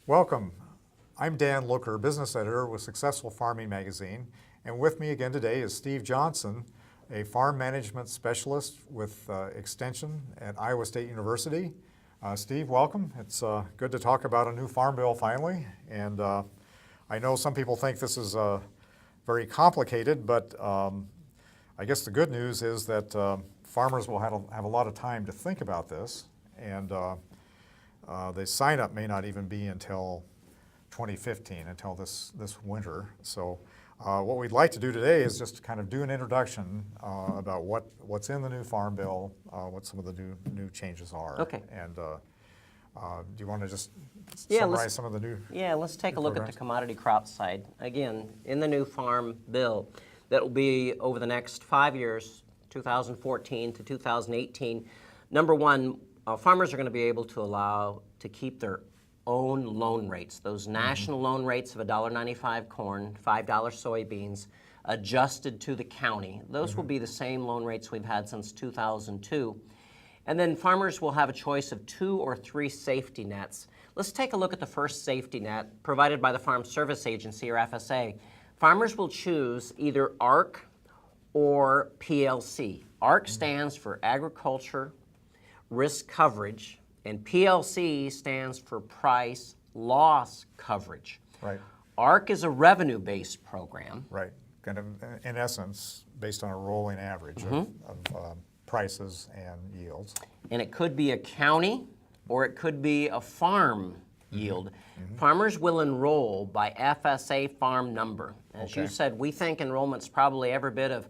Welcome. I'm Dan Looker, business editor with Successful Farming Magazine, and with me again today is Steve Johnson, a farm management specialist with Extension at Iowa State University. Steve, welcome. It's good to talk about a new farm bill finally, and I know some people think this is very complicated, but I guess the good news is that farmers will have a lot of time to think about this, and the sign-up may not even be until 2015, until this winter. So what we'd like to do today is just kind of do an introduction about what's in the new farm bill, what some of the new changes are. Okay. And do you want to just summarize some of the new? Yeah, let's take a look at the commodity crop side. Again, in the new farm bill, that will be over the next 5 years, 2014 to 2018. Number one, farmers are going to be able to keep their own loan rates, those national loan rates of $1.95 corn, $5 soybeans, adjusted to the county. Those will be the same loan rates we've had since 2002. And then farmers will have a choice of 2 or 3 safety nets. Let's take a look at the first safety net provided by the Farm Service Agency, or FSA. Farmers will choose either ARC or PLC. ARC stands for Agriculture Risk Coverage, and PLC stands for Price Loss Coverage. Right. ARC is a revenue-based program. Right. Kind of, in essence, based on a rolling average of prices and yields. And it could be a county or it could be a farm yield. Farmers will enroll by FSA farm number. As you said, we think enrollment's probably every bit of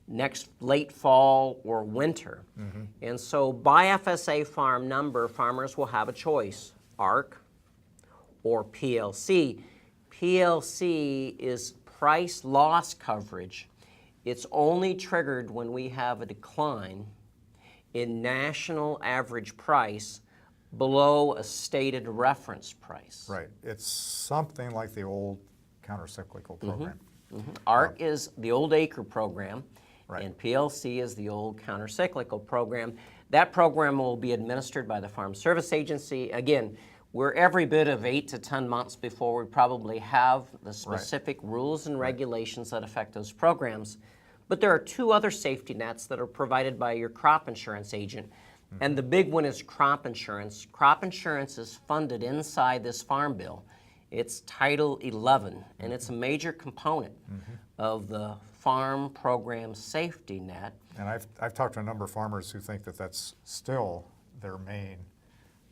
next late fall or winter. And so by FSA farm number, farmers will have a choice, ARC or PLC. PLC is price loss coverage. It's only triggered when we have a decline in national average price below a stated reference price. Right. It's something like the old countercyclical program. ARC is the old acre program, Right. and PLC is the old countercyclical program. That program will be administered by the Farm Service Agency. Again, we're every bit of 8 to 10 months before we probably have the specific rules and regulations that affect those programs. But there are 2 other safety nets that are provided by your crop insurance agent. And the big one is crop insurance. Crop insurance is funded inside this farm bill. It's Title 11, and it's a major component of the farm program safety net. And I've talked to a number of farmers who think that that's still their main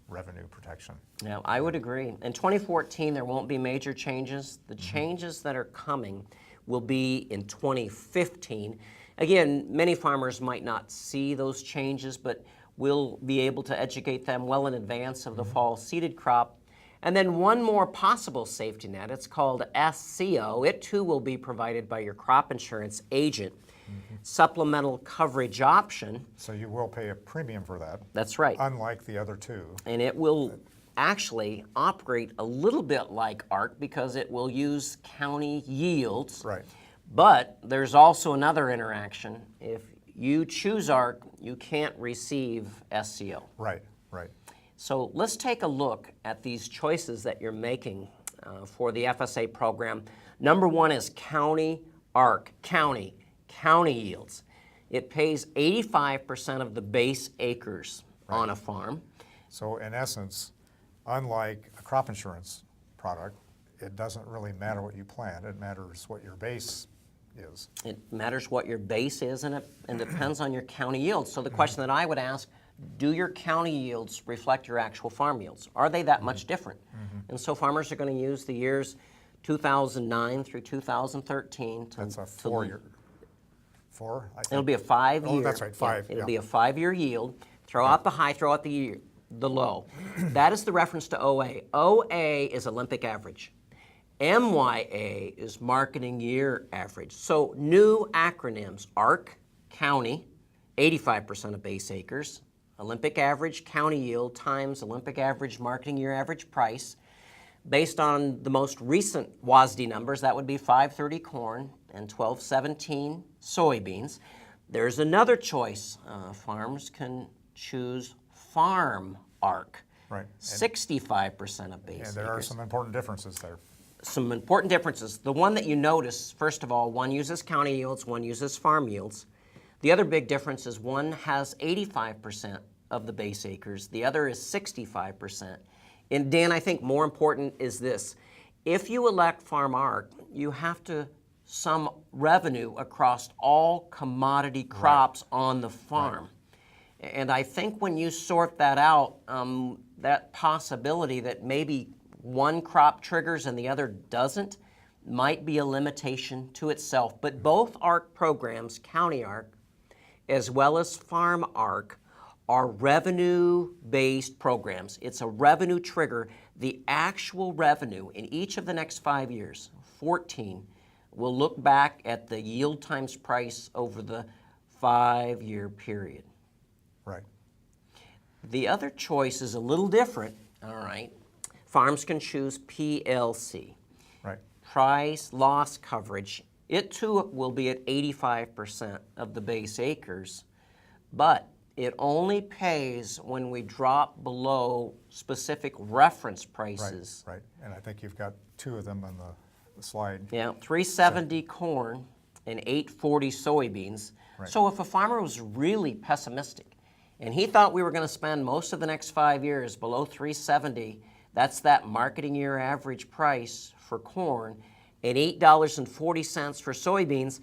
revenue protection. Now, I would agree. In 2014, there won't be major changes. The changes that are coming will be in 2015. Again, many farmers might not see those changes, but we'll be able to educate them well in advance of the fall seeded crop. And then one more possible safety net, it's called SCO. It too will be provided by your crop insurance agent. Supplemental coverage option. So you will pay a premium for that. That's right. Unlike the other 2. And it will actually operate a little bit like ARC because it will use county yields. Right. But there's also another interaction. If you choose ARC, you can't receive SCO. Right, right. So let's take a look at these choices that you're making for the FSA program. Number one is county ARC, county yields. It pays 85% of the base acres on a farm. So in essence, unlike a crop insurance product, it doesn't really matter what you plant. It matters what your base is. It matters what your base is, and it depends on your county yields. So the question that I would ask, do your county yields reflect your actual farm yields? Are they that much different? And so farmers are going to use the years 2009 through 2013 to... That's a 4-year. 4, I think. It'll be a 5-year. Oh, that's right, 5. It'll be a 5-year yield. Throw out the high, throw out the low. That is the reference to OA. OA is Olympic average. MYA is marketing year average. So new acronyms, ARC, county, 85% of base acres, Olympic average county yield times Olympic average marketing year average price. Based on the most recent WASDE numbers, that would be 530 corn and 1217 soybeans. There's another choice. Farms can choose farm ARC. Right. 65% of base acres. And there are some important differences there. Some important differences. The one that you notice, first of all, one uses county yields, one uses farm yields. The other big difference is one has 85% of the base acres, the other is 65%. And Dan, I think more important is this. If you elect Farm ARC, you have to sum revenue across all commodity crops on the farm. Right. And I think when you sort that out, that possibility that maybe one crop triggers and the other doesn't might be a limitation to itself. But both ARC programs, County ARC, as well as Farm ARC, are revenue-based programs. It's a revenue trigger. The actual revenue in each of the next 5 years, 14, will look back at the yield times price over the 5-year period. Right. The other choice is a little different, all right? Farms can choose PLC. Right. Price loss coverage. It too will be at 85% of the base acres, but it only pays when we drop below specific reference prices. Right, right. And I think you've got two of them on the slide. Yeah, 370 corn and 840 soybeans. Right. So if a farmer was really pessimistic and he thought we were going to spend most of the next 5 years below 370, that's that marketing year average price for corn, and $8.40 for soybeans,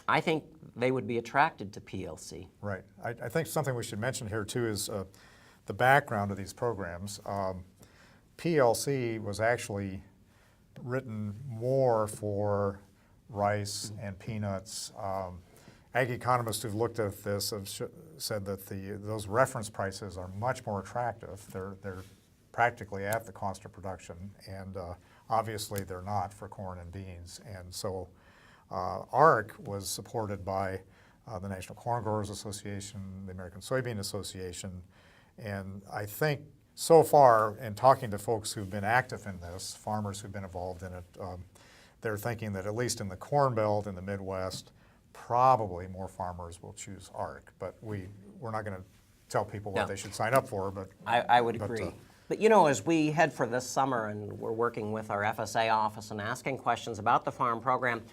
I think they would be attracted to PLC. Right. I think something we should mention here too is the background of these programs. PLC was actually written more for rice and peanuts. Ag economists who've looked at this have said that those reference prices are much more attractive. They're practically at the cost of production, and obviously they're not for corn and beans. And so ARC was supported by the National Corn Growers Association, the American Soybean Association, and I think so far, in talking to folks who've been active in this, farmers who've been involved in it, they're thinking that at least in the Corn Belt in the Midwest, probably more farmers will choose ARC. But we're not going to tell people what they should sign up for. But I would agree. But you know, as we head for this summer and we're working with our FSA office and asking questions about the farm program,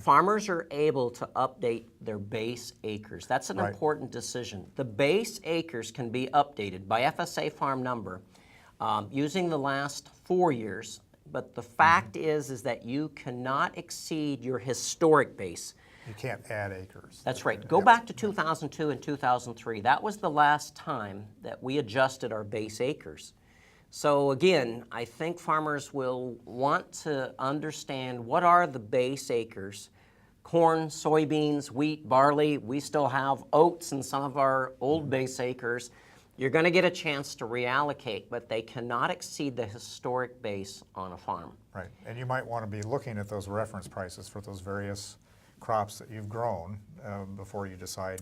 farmers are able to update their base acres. That's an important decision. The base acres can be updated by FSA farm number using the last 4 years, but the fact is that you cannot exceed your historic base. You can't add acres. That's right. Go back to 2002 and 2003. That was the last time that we adjusted our base acres. So again, I think farmers will want to understand what are the base acres. Corn, soybeans, wheat, barley, we still have oats in some of our old base acres. You're going to get a chance to reallocate, but they cannot exceed the historic base on a farm. Right, and you might want to be looking at those reference prices for those various crops that you've grown before you decide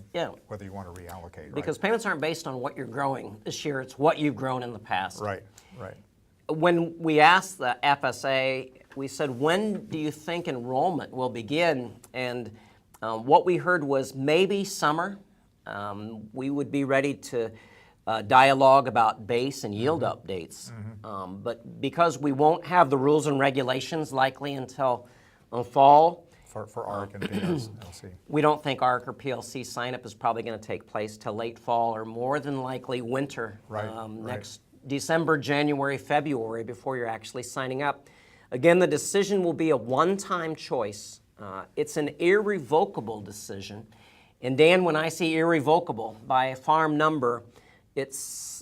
whether you want to reallocate. Because payments aren't based on what you're growing this year, it's what you've grown in the past. Right, right. When we asked the FSA, we said, when do you think enrollment will begin? And what we heard was maybe summer. We would be ready to dialogue about base and yield updates. But because we won't have the rules and regulations likely until fall, For ARC and PLC. We don't think ARC or PLC sign-up is probably going to take place till late fall or more than likely winter, next December, January, February before you're actually signing up. Again, the decision will be a one-time choice. It's an irrevocable decision. And Dan, when I see irrevocable by a farm number, it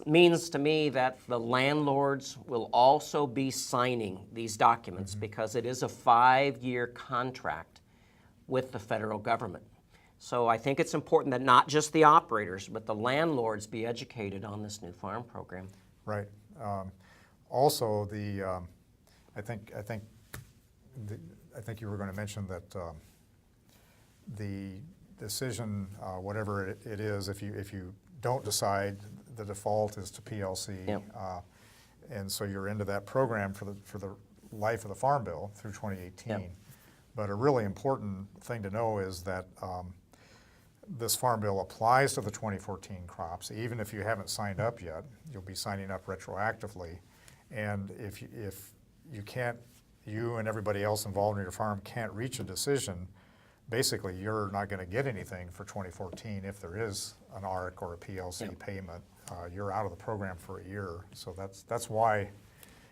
means to me that the landlords will also be signing these documents because it is a 5-year contract with the federal government. So I think it's important that not just the operators, but the landlords be educated on this new farm program. Right. Also, I think you were going to mention that the decision, whatever it is, if you don't decide, the default is to PLC, and so you're into that program for the life of the Farm Bill through 2018. But a really important thing to know is that this farm bill applies to the 2014 crops, even if you haven't signed up yet, you'll be signing up retroactively. And if you can't, you and everybody else involved in your farm can't reach a decision, basically you're not going to get anything for 2014 if there is an ARC or a PLC payment. You're out of the program for a year. So that's why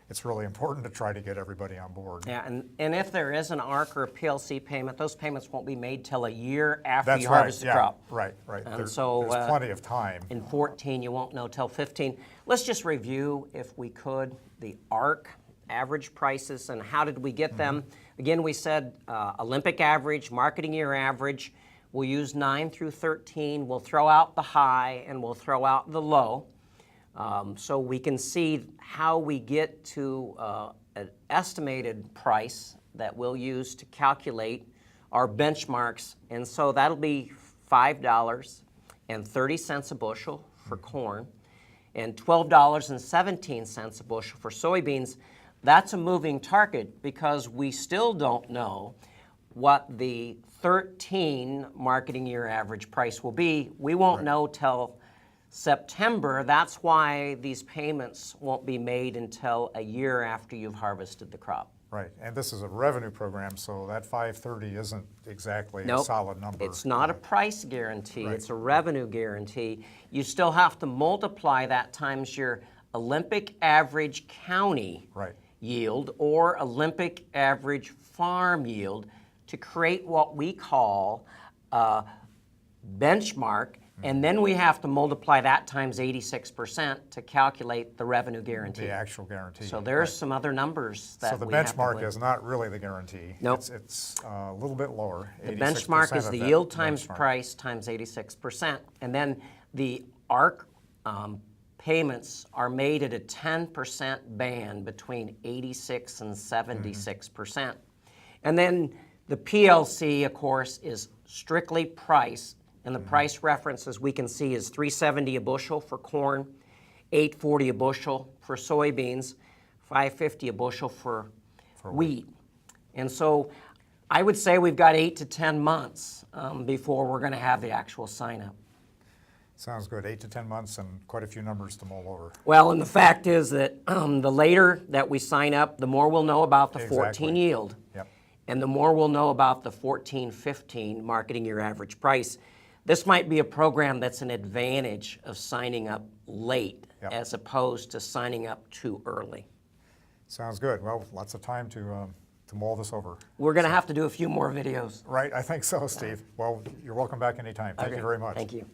it's really important to try to get everybody on board. Yeah, and if there is an ARC or a PLC payment, those payments won't be made till a year after That's you right, harvest the yeah, crop. right. And There's uh, plenty of time. In 14, you won't know till 15. Let's just review, if we could, the ARC average prices and how did we get them. Again, we said Olympic average, marketing year average. We'll use 9 through 13. We'll throw out the high and we'll throw out the low. So we can see how we get to an estimated price that we'll use to calculate our benchmarks. And so that'll be $5.30 a bushel for corn and $12.17 a bushel for soybeans. That's a moving target because we still don't know what the 13 marketing year average price will be. We won't know till September. That's why these payments won't be made until a year after you've harvested the crop. Right, and this is a revenue program, so that 530 isn't exactly a Nope. solid number. It's not a price guarantee, Right. it's a revenue guarantee. You still have to multiply that times your Olympic average county yield or Olympic average farm yield to create what we call a benchmark. And then we have to multiply that times 86% to calculate the revenue guarantee. The actual guarantee. So there's some other numbers that So the we have to benchmark believe. is not really the guarantee. Nope. It's a little bit lower. The benchmark is of the that yield times benchmark. price times 86%. And then the ARC payments are made at a 10% band between 86 and 76%. And then the PLC, of course, is strictly price. And the price reference, as we can see, is $3.70 a bushel for corn, $8.40 a bushel for soybeans, $5.50 a bushel for wheat. And so I would say we've got 8 to 10 months before we're going to have the actual sign-up. Sounds good. 8 to 10 months and quite a few numbers to mull over. Well, and the fact is that the later that we sign up, the more we'll know about the 14 yield. Yep. And the more we'll know about the 14-15 marketing year average price. This might be a program that's an advantage of signing up late as opposed to signing up too early. Sounds good. Well, lots of time to mull this over. We're going to have to do a few more videos. Right, I think so, Steve. Well, you're welcome back anytime. Thank you very much. Thank you.